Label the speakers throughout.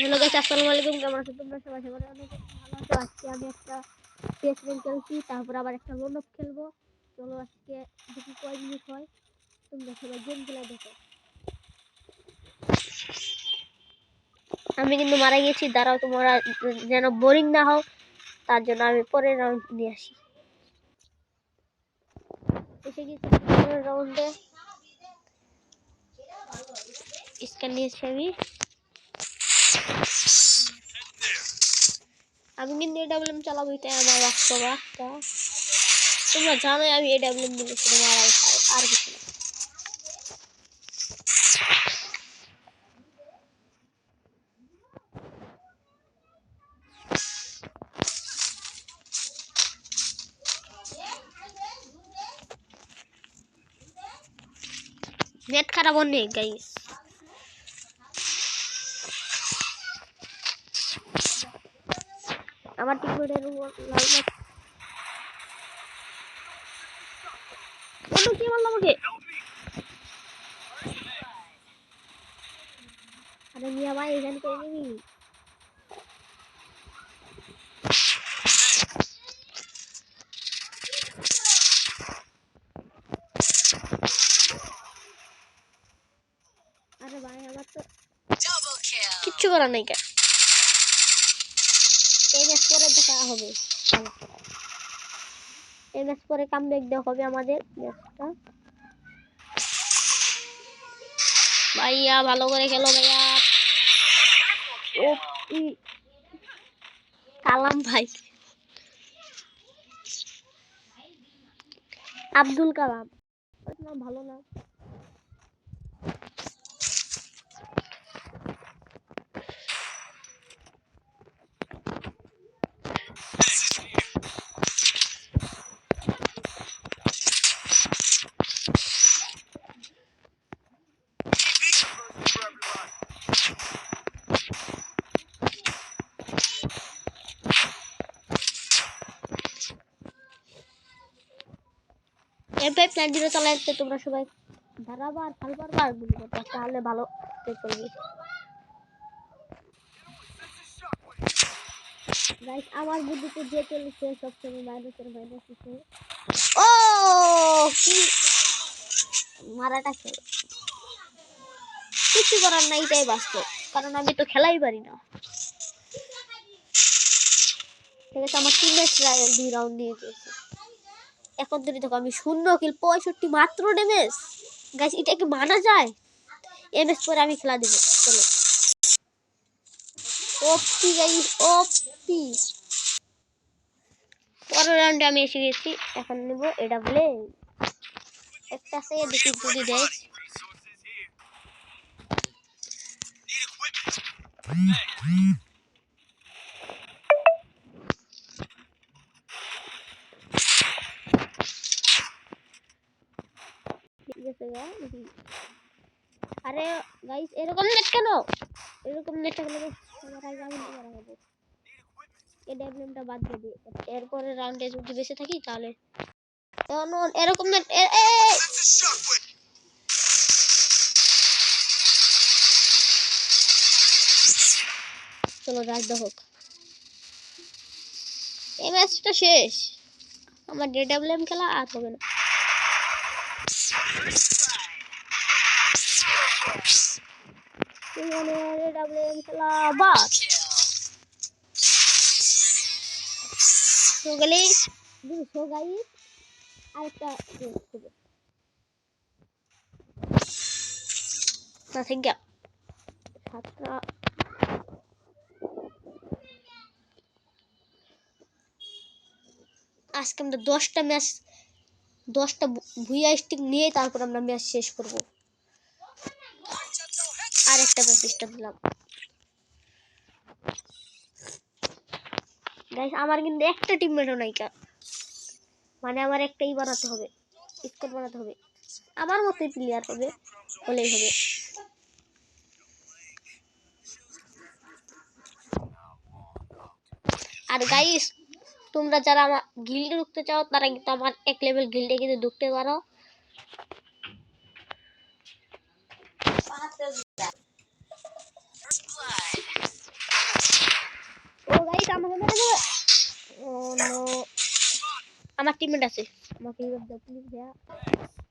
Speaker 1: Hello guys, আসসালামু আলাইকুম। কেমন আছো তোমরা সবাই? সবাই অনেক ভালো আছো। আজকে আমি একটা পিএস খেলছি, তারপর আবার একটা রোল অফ খেলবো। চলো আজকে দেখি কয় মিনিট হয়। তোমরা সবাই গেম খেলা দেখো। আমি কিন্তু মারা গেছি, দাঁড়াও তোমরা যেন বোরিং না হও, তার জন্য আমি পরের রাউন্ড নিয়ে আসি। এসে গেছি পরের রাউন্ডে, স্ক্যান নিয়েছি আমি কিন্তু এডাব্লিউএম চালাবো, এটাই আমার বাস্তবতা। তোমরা জানো আমি এডাব্লিউএম দিলে শুধু মারাই খাই, আর কিছু না। নেট খারাপ অনেক গাইস। আমার টিমমেটের উপর লাল লাল কি বললো আমাকে? আরে মিয়া ভাই, এখানে কে নিবি? আরে ভাই, আমার তো কিচ্ছু করার নাই। এই ম্যাচ পরে দেখা হবে, এই ম্যাচ পরে কামব্যাক দেওয়া হবে আমাদের ম্যাচটা। ভাইয়া ভালো করে খেলো ভাইয়া। ও কালাম ভাই, আব্দুল কালাম না, ভালো না। এমপি প্ল্যান দিলে চালাতে তোমরা সবাই ধারাবার খালবার গুলি করতে, তাহলে ভালো চলবে। গাইস, আমার বুদ্ধিতে যে চলছে সবসময় মাইনাসের মাইনাস হচ্ছে। ও কি মারাটা খেল, কিছু করার নাই, এটাই বাস্তব, কারণ আমি তো খেলাই পারি না। ঠিক আছে, আমার টিমমেট 2 রাউন্ড নিয়ে গেছে। এখন ধরে দেখো আমি 0 কিল, 65 মাত্র ড্যামেজ। গাইস, এটা কি মানা যায়? এমএস পরে আমি খেলা দেব। চলো ওপি গাইস, ওপি। পরের রাউন্ডে আমি এসে গেছি, এখন নেব এডাব্লিউ একটা আছে, দেখি যদি দেয়। ঠিক আছে দেখি। আরে গাইস, এরকম নেট কেন? এরকম নেট থাকলে আমার আগে আমি মারা যাবো। এডাব্লিউএমটা বাদ দিয়ে দিই, এরপরে রাউন্ডে যদি বেঁচে থাকি তাহলে এরকম নেট। চলো রাজ হোক, এই ম্যাচটা শেষ। আমার এডাব্লিউএম খেলা আর হবে না। এডাব্লিউএম খেলা বাদ গেলে আরেকটা না থেকে সাতটা। আজকে আমরা 10টা ম্যাচ, 10টা ভুইয়া স্টিক নিয়ে তারপর আমরা ম্যাচ শেষ করব। আর একটা ম্যাচ স্টার্ট দিলাম। গাইস, আমার কিন্তু একটা টিমমেটও নাই, মানে আমার একটাই বানাতে হবে, স্কোয়াড বানাতে হবে, আমার মতোই প্লেয়ার হবে, হলেই হবে। আর গাইস, তোমরা যারা আমার গিল্ডে ঢুকতে চাও তারা কিন্তু আমার 1 লেভেল গিল্ডে কিন্তু ঢুকতে পারো। আমার টিমমেট আছে, আমাকে রিভাইভ দাও প্লিজ ভাইয়া।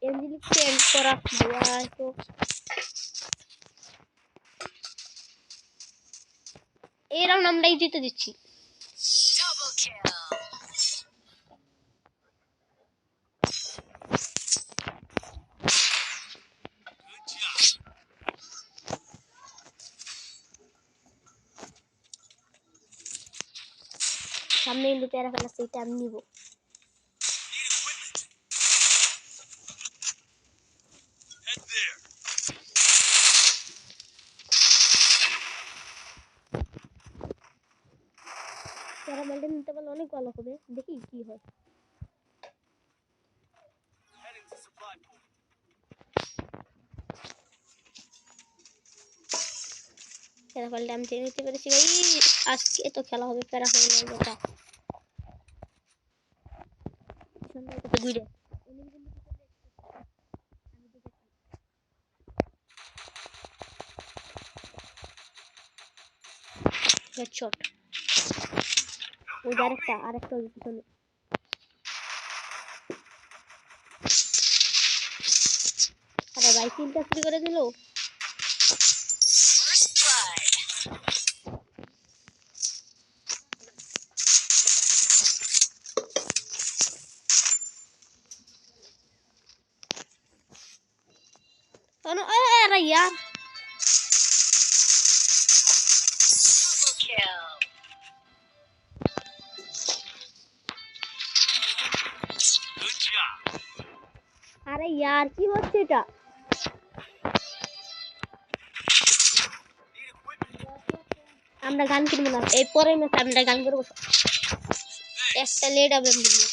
Speaker 1: এঞ্জেলিক চেঞ্জ করা ভাইয়া, তো এই রাউন্ড আমরাই জিতে দিচ্ছি। সামনে কিন্তু প্যারা ফেলাচ্ছে, এটা আমি নিব। প্যারা মেলটা নিতে পারলে অনেক ভালো হবে, দেখি কি হয়। প্যারা ফেলটা আমি নিতে পেরেছি ভাই, আজকে তো খেলা হবে প্যারা ফেল যেটা ঘুরে হেডশট। ওই আরেকটা ওই পিছনে। আরে ভাই কিলটা চুরি করে দিল। अरे यार अरे यार কি হচ্ছে এটা? আমরা গান কিনবো না, এই পরের ম্যাচে আমরা গান করবো। একটা লেট হবে বলবো।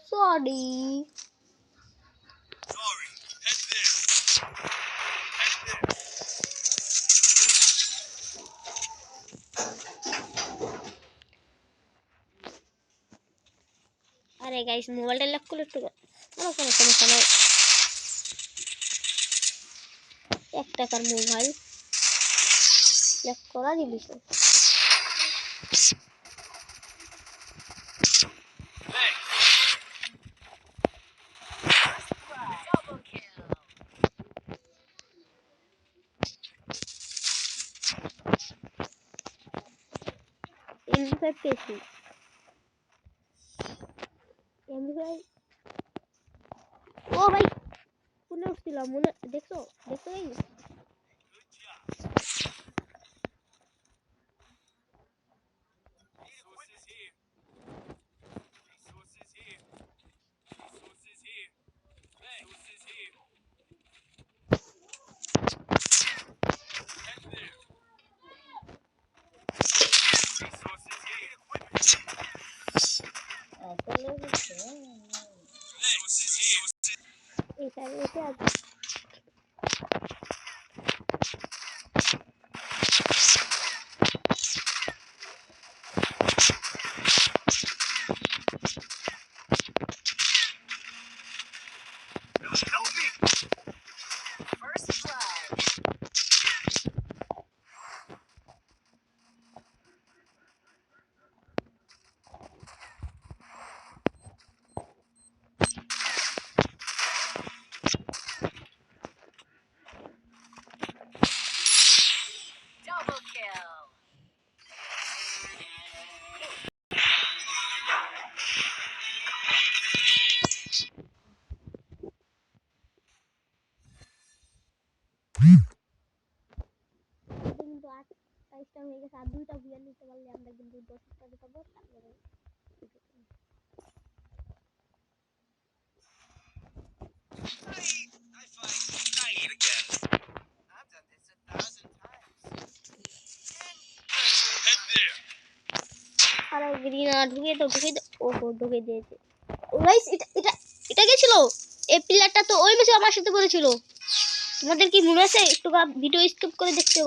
Speaker 1: সরি আরে গাইস মোবাইলটা লক করে একটু কোনো সমস্যা নেই। 1 টাকার মোবাইল লক করা দিবিস। এমভি5 পেয়েছি, এমভি5। ও ভাই কোনে উঠছিলাম মনে দেখছো দেখছো এই এই সাইডে এসে আছে। কিন্তু 28টা হয়ে গেছে, আর 2টা বুয়া নিতে পারলে আমরা কিন্তু 10টা পাবো। তারপরে আরে গ্রিনা ঢুকে তো ওহো ঢুকে দিয়েছে। গাইস এটা এটা এটা গেছিল, এই প্লেয়ারটা তো ওই ম্যাচে আমার সাথে করেছিল। তোমাদের কি মনে আছে? একটু ভিডিও স্কিপ করে দেখতে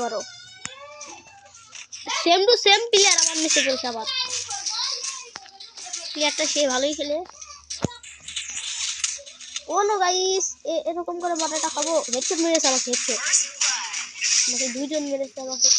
Speaker 1: পারো। সেম টু সেম প্লেয়ার আমার ম্যাচে করেছে আবার। প্লেয়ারটা সে ভালোই খেলে। ও নো গাইস এরকম করে মাথাটা খাবো। হেডশট মেরেছে আমাকে, হেডশট নাকি দুইজন মেরেছে আমাকে।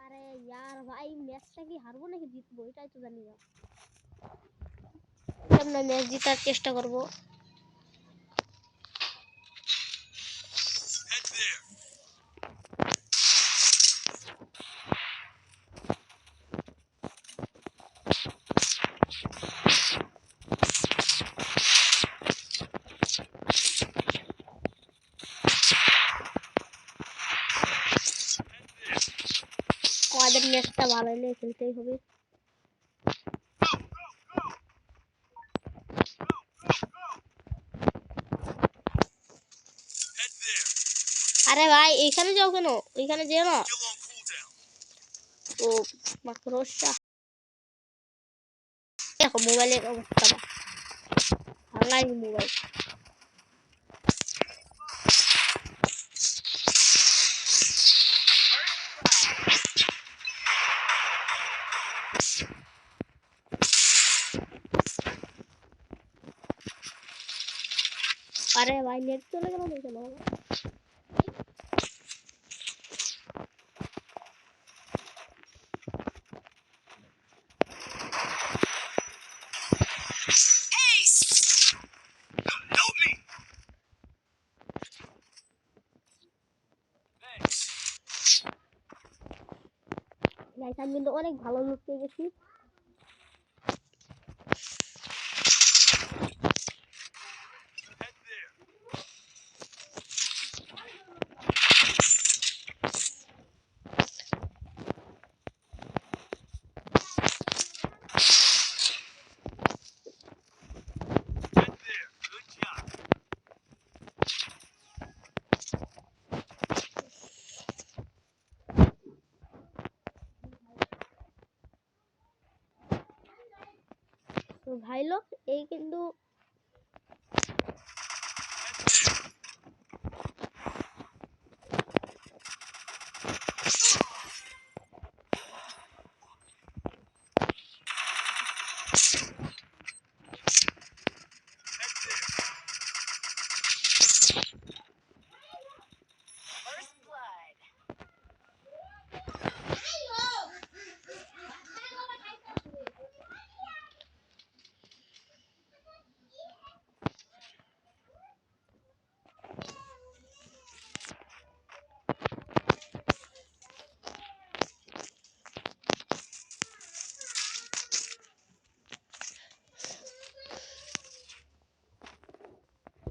Speaker 1: আরে यार ভাই ম্যাচটা কি হারবো নাকি জিতবো এটাই তো জানি না। আমরা ম্যাচ জেতার চেষ্টা করব। আমাদের ম্যাচটা ভালো হলে খেলতেই হবে। আরে ভাই এইখানে যাও কেন? ওইখানে যেও না। ও মাকড়সা দেখো মোবাইলের অবস্থা ভাঙাই মোবাইল। আরে ভাই নেট চলে গেল না কেন? গাইস আমি কিন্তু অনেক ভালো লুট পেয়ে গেছি। তো ভাই লোক এই কিন্তু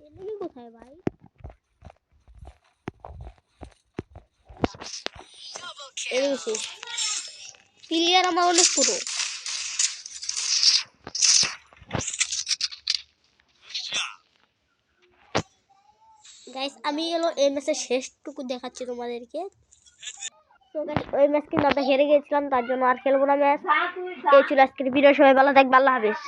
Speaker 1: এমনি কোথায় ভাই? এসে প্লেয়ার আমার অনেক পুরো। গাইস আমি এলো এই ম্যাচের শেষটুকু দেখাচ্ছি তোমাদেরকে। তো গাইস ওই ম্যাচ কিন্তু আমরা হেরে গিয়েছিলাম, তার জন্য আর খেলবো না ম্যাচ। এই ছিল আজকের ভিডিও। সবাই ভালো থাকবে, আল্লাহ হাফেজ।